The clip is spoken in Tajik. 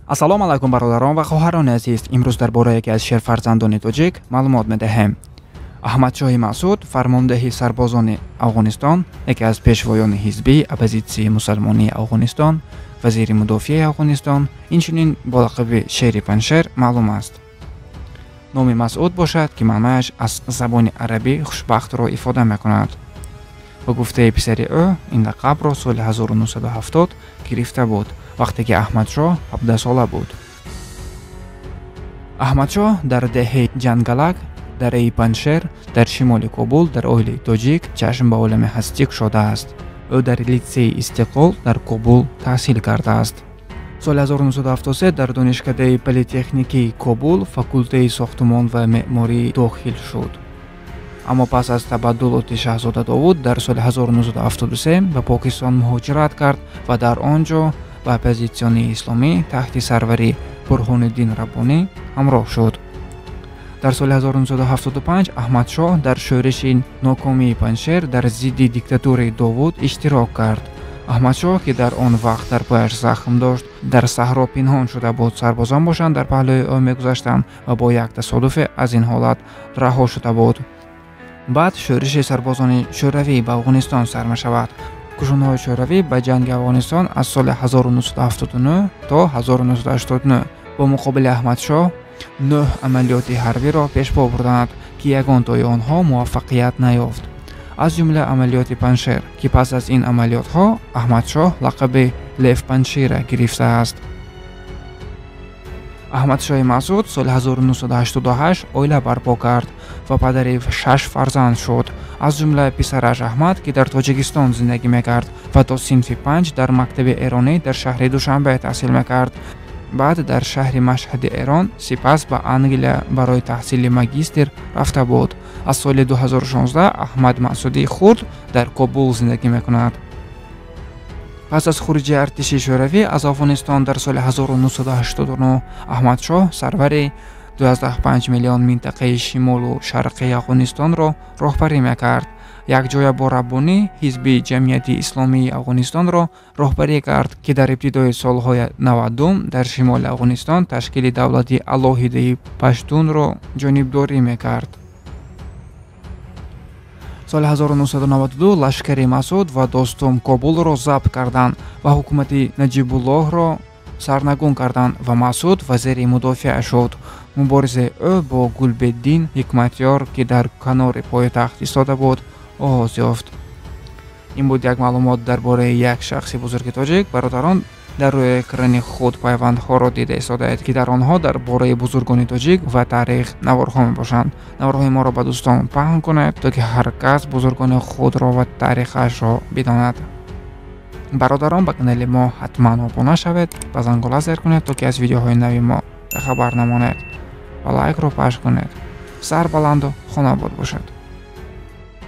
ассалому алайкум бародарон ва хоҳарони азиз. имрӯз дар бораи яке аз шерфарзандони тоҷик маълумот медиҳем. аҳмадшоҳи масъуд, фармондеҳи сарбозони Афғонистон, яке аз пешвоёни ҳизбии оппозитсияи мусалмонии Афғонистон, вазири мудофиаи Афғонистон, инчунин бо лақаби Шери Паншер маълум аст. номи Масъуд бошад, ки маънояш аз забони арабӣ хушбахтро ифода мекунад. ба гуфтаи писари ӯ, ин лақабро соли 1970 гирифта буд, вақте ки Аҳмадшоҳ 17 сола буд. Аҳмадшоҳ дар деҳаи Ҷангалак, дараи Паншер, дар шимоли Кобул, дар оилаи тоҷик чашм ба олами ҳастӣ кушодааст. ӯ дар литсеи Истиқлол дар Кобул таҳсил кардааст. соли 1973 дар донишкадаи политехникии Кобул факултаи сохтумон ва меъморӣ дохил шуд. аммо пас аз табаддулоти шаҳзода Довуд дар соли 1973 ба Покистон муҳоҷират кард ва дар он ҷо ба оппозитсионии исломӣ таҳти сарвари Бурҳониддин Раббонӣ ҳамроҳ шуд. дар соли 1975 Аҳмадшоҳ дар шӯриши нокомии Паншер дар зидди диктатураи Довуд иштирок кард. Аҳмадшоҳ, ки дар он вақт дар пояш захм дошт, дар саҳро пинҳон шуда буд. Сарбозон бошанд дар паҳлӯи ӯ мегузаштанд ва бо як тасодуфе аз ин ҳолат раҳо шуда буд. баъд шӯриши сарбозони шӯравӣ ба Афғонистон сар мешавад. кушунҳои шӯравӣ ба ҷанги Афғонистон аз соли 1979 то 1989 бо муқобили Аҳмадшоҳ 9 амалиёти ҳарбиро пешбо бурданд, ки ягонтои онҳо муваффақият наёфт. аз ҷумла амалиёти Паншер, ки пас аз ин амалиётҳо Аҳмадшоҳ лақаби Лев Паншира гирифтааст. Аҳмадшоҳи Масъуд соли 1988 оила барпо кард ва падари 6 фарзанд шуд, аз ҷумла писараш Аҳмад, ки дар Тоҷикистон зиндагӣ мекард ва то синфи 5 дар мактаби эронӣ дар шаҳри Душанбе таҳсил мекард. баъд дар шаҳри Машҳади Эрон, сипас ба Англия барои таҳсили магистр рафта буд. аз соли 2016 Аҳмад Масъуди хурд дар Кобул зиндагӣ мекунад. пас аз хуруҷи артиши шӯравӣ аз Афғонистон дар соли 1989 Аҳмадшоҳ сарвари 12.5 миллион минтақаи шимолу шарқии Афғонистонро роҳбарӣ мекард. якҷоя бо Раббонӣ ҳизби ҷамъияти исломии Афғонистонро роҳбарӣ кард, ки дар ибтидои солҳои 90 дар шимоли Афғонистон ташкили давлати алоҳидаи Паштунро ҷонибдорӣ мекард. соли 1992 лашкари Масъуд ва достум Кобулро забт карданд ва ҳукумати Наҷибуллоҳро сарнагун карданд ва Масъуд вазири мудофиа шуд. муборизаи ӯ бо Гулбеддин Ҳикматёр, ки дар канори пойтахт истода буд, оғоз ёфт. ин буд як маълумот дар бораи як шахси бузурги тоҷик. бародарон, дар рӯи экрани худ пайвандҳоро дида истодаед, ки дар онҳо дар бораи бузургони тоҷик ва таърих наворҳо мебошанд. наворҳои моро ба дӯстон паҳн кунед, то ки ҳар кас бузургони худро ва таърихашро бидонад. бародарон, ба канали мо ҳатман обуна шавед, ба зангола зер кунед, то ки аз видеоҳои нави мо бехабар намонед ва лайкро пашт кунед. сар баланду хонобод бошад.